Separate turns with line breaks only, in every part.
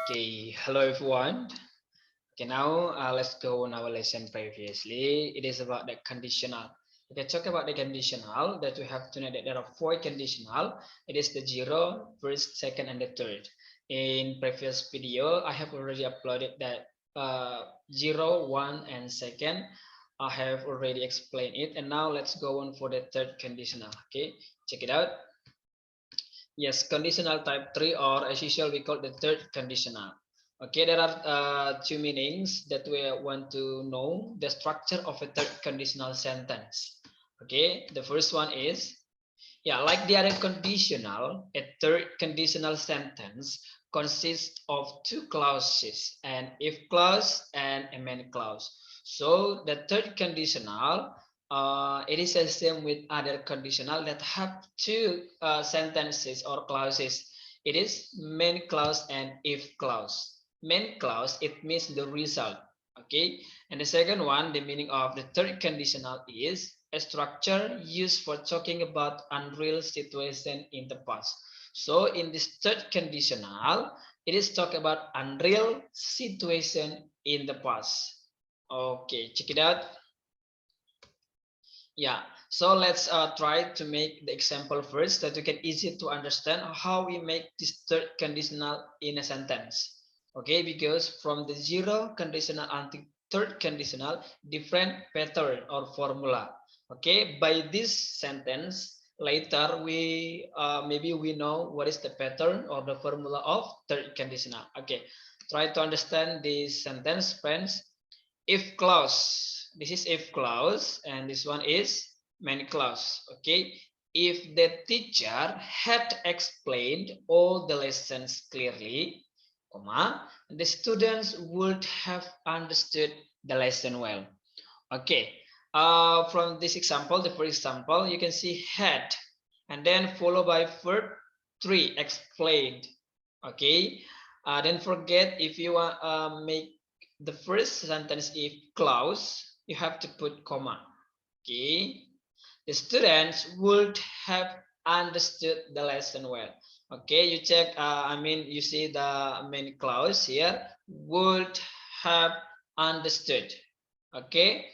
Okay, hello everyone. Okay, now let's go on our lesson previously. It is about the conditional. Okay, talk about the conditional that we have to know that there are four conditional. It is the zero, first, second, and the third. In previous video, I have already uploaded that zero, one, and second. I have already explained it, and now let's go on for the third conditional. Okay, check it out. Yes, conditional type 3, or as usual we call the third conditional. Okay, there are two meanings that we want to know the structure of a third conditional sentence. Okay, the first one is, yeah, like the other conditional, a third conditional sentence consists of two clauses, an if clause and a main clause. So the third conditional, it is the same with other conditional that have two sentences or clauses. It is main clause and if clause. Main clause, it means the result. Okay, and the second one, the meaning of the third conditional is a structure used for talking about unreal situation in the past. So in this third conditional, it is talk about unreal situation in the past. Okay, check it out. Yeah, so let's try to make the example first that you can easy to understand how we make this third conditional in a sentence. Okay, because from the zero conditional until third conditional, different pattern or formula. Okay, by this sentence, later we maybe we know what is the pattern or the formula of third conditional. Okay, try to understand this sentence, friends. If clause, this is if clause, and this one is main clause. Okay, if the teacher had explained all the lessons clearly, comma, the students would have understood the lesson well. Okay, from this example, the first example, you can see had, and then followed by verb 3, explained. Okay, then forget if you want make the first sentence if clause, you have to put comma. Okay, the students would have understood the lesson well. Okay, you check, you see the main clause here, would have understood. Okay,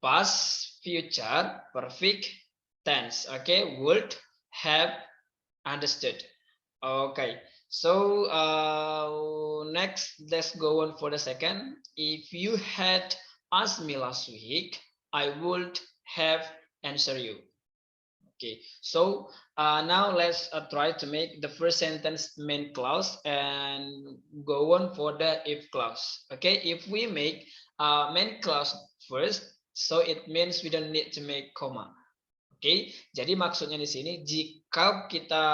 past, future, perfect tense. Okay, would have understood. Okay, so next let's go on for the second. If you had asked me last week, I would have answered you. Okay, so now let's try to make the first sentence main clause and go on for the if clause. Okay, if we make main clause first, so it means we don't need to make comma. Oke, jadi maksudnya di sini jika kita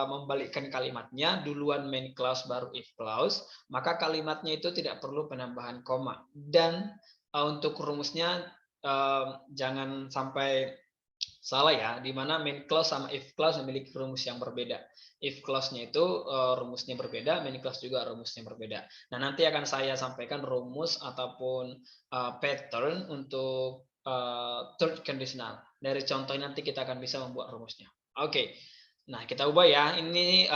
membalikkan kalimatnya duluan main clause baru if clause, maka kalimatnya itu tidak perlu penambahan koma. Dan untuk rumusnya jangan sampai salah ya, di mana main clause sama if clause memiliki rumus yang berbeda. If clause-nya itu rumusnya berbeda, main clause juga rumusnya berbeda. Nah, nanti akan saya sampaikan rumus ataupun pattern untuk third conditional. Dari contoh nanti kita akan bisa membuat rumusnya. Oke, nah kita ubah ya. Ini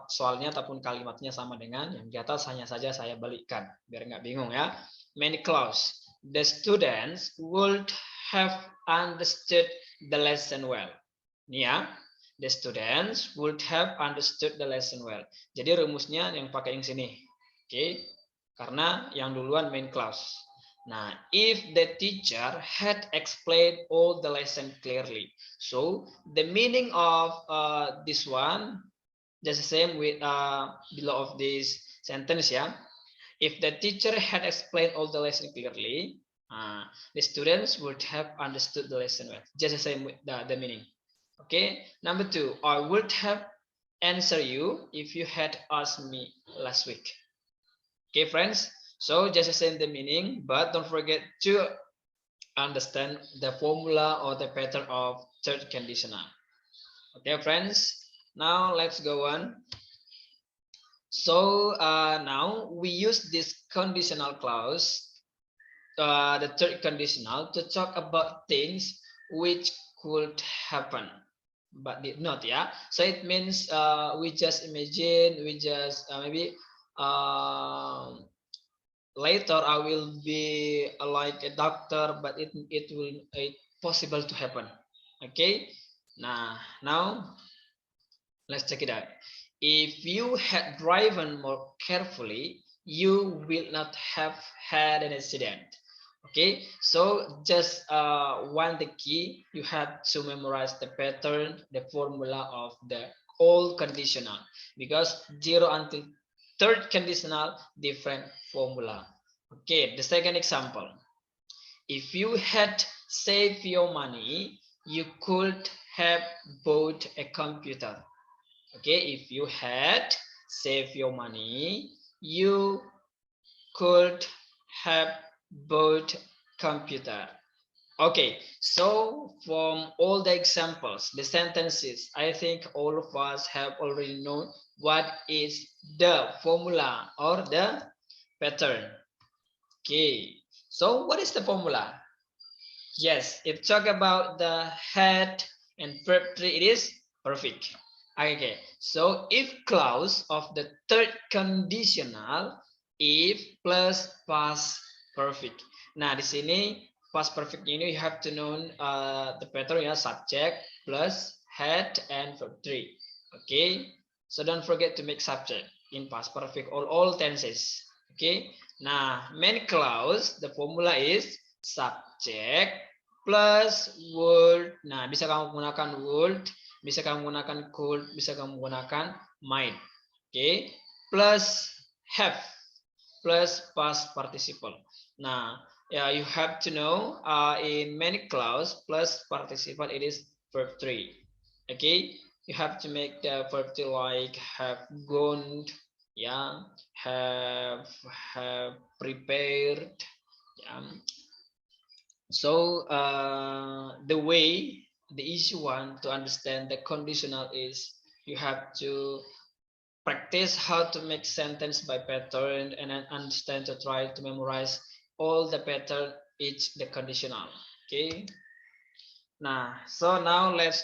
soalnya ataupun kalimatnya sama dengan yang di atas, hanya saja saya balikkan biar nggak bingung ya. Main clause, the students would have understood the lesson well. Ini ya, the students would have understood the lesson well. Jadi rumusnya yang pakai yang sini. Oke, karena yang duluan main clause. Nah, if the teacher had explained all the lesson clearly, so the meaning of this one, just the same with below of this sentence, yeah. If the teacher had explained all the lesson clearly, the students would have understood the lesson well. Just the same with the meaning. Okay. Number 2, I would have answered you if you had asked me last week. Okay, friends. So just the same the meaning, but don't forget to understand the formula or the pattern of third conditional. Okay, friends. Now let's go on. So now we use this conditional clause, the third conditional, to talk about things which could happen but did not. Yeah. So it means we just imagine, we just maybe later I will be like a doctor, but it possible to happen. Okay, now let's check it out. If you had driven more carefully, you will not have had an accident. Okay, so just one the key, you have to memorize the pattern, the formula of the all conditional, because zero until third conditional different formula. Okay, the second example, if you had saved your money, you could have bought a computer. Okay, if you had saved your money, you could have bought computer. Okay, so from all the examples, the sentences, I think all of us have already known what is the formula or the pattern. Okay, so what is the formula? Yes, if talk about the head and verb tree, it is perfect. Okay, so if clause of the third conditional, if plus past perfect. Nah, di sini past perfect ini you have to know the pattern ya, subject plus head and verb tree. Okay, so don't forget to make subject in past perfect all tenses. Okay, nah main clause the formula is subject plus word. Nah, bisa kamu gunakan word, bisa kamu gunakan could, bisa kamu gunakan might. Okay, plus have plus past participle. Nah, yeah, you have to know in many clause plus participle it is verb 3. Okay, you have to make the verb 3 like have gone, yeah, have prepared, yeah. So the way, the easy one to understand the conditional is you have to practice how to make sentence by pattern and then understand to try to memorize all the pattern each the conditional. Okay. So now let's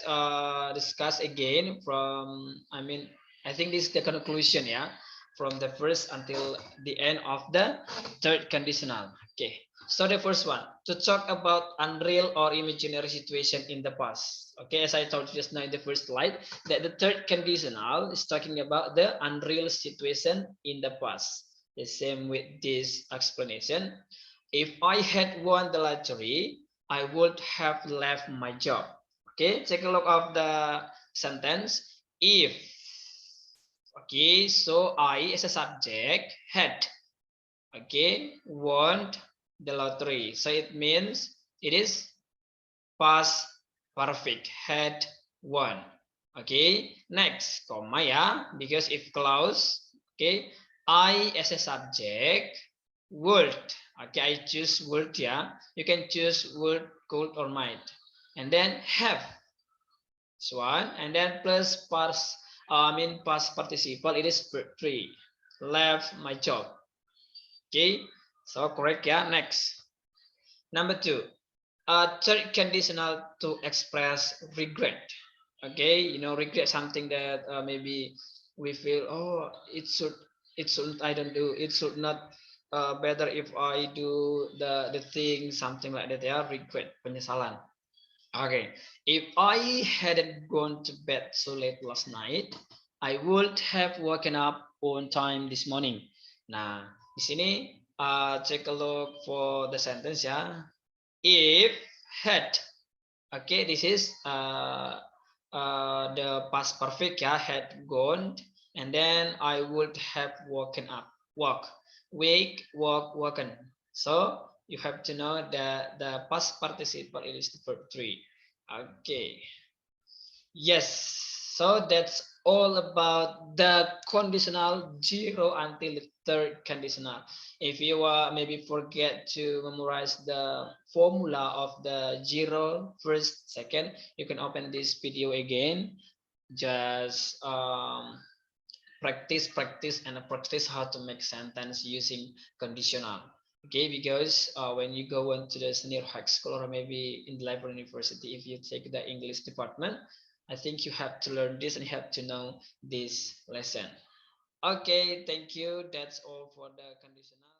discuss again from, I think this is the conclusion, yeah, from the first until the end of the third conditional. Okay, so the first one, to talk about unreal or imaginary situation in the past. Okay, as I told you just now in the first slide, that the third conditional is talking about the unreal situation in the past. The same with this explanation. If I had won the lottery, I would have left my job. Okay, take a look of the sentence. If, okay, so I as a subject had, okay, won the lottery. So it means it is past perfect, had won. Okay, next, comma ya, because if clause, okay, I as a subject would, okay, I choose would, yeah, you can choose would, could or might, and then have, this one, and then plus past, past participle, it is verb 3, left my job. Okay, so correct, yeah. Next, number 2, third conditional, to express regret. Okay, you know, regret something that maybe we feel, oh, it should I don't do, it should not, better if I do the thing, something like that, yeah, regret, penyesalan. Okay, if I hadn't gone to bed so late last night, I would have woken up on time this morning. Nah, di sini take a look for the sentence ya. If had, okay, this is the past perfect ya, had gone, and then I would have woken up. Walk, wake, walk, woken. So you have to know that the past participle it is the verb 3. Okay, yes, so that's all about the conditional zero until the third conditional. If you maybe forget to memorize the formula of the zero, first, second, you can open this video again. Just practice how to make sentence using conditional. Okay, because when you go into the senior high school or maybe in the library university, if you take the English department, I think you have to learn this and you have to know this lesson. Okay, thank you. That's all for the conditional.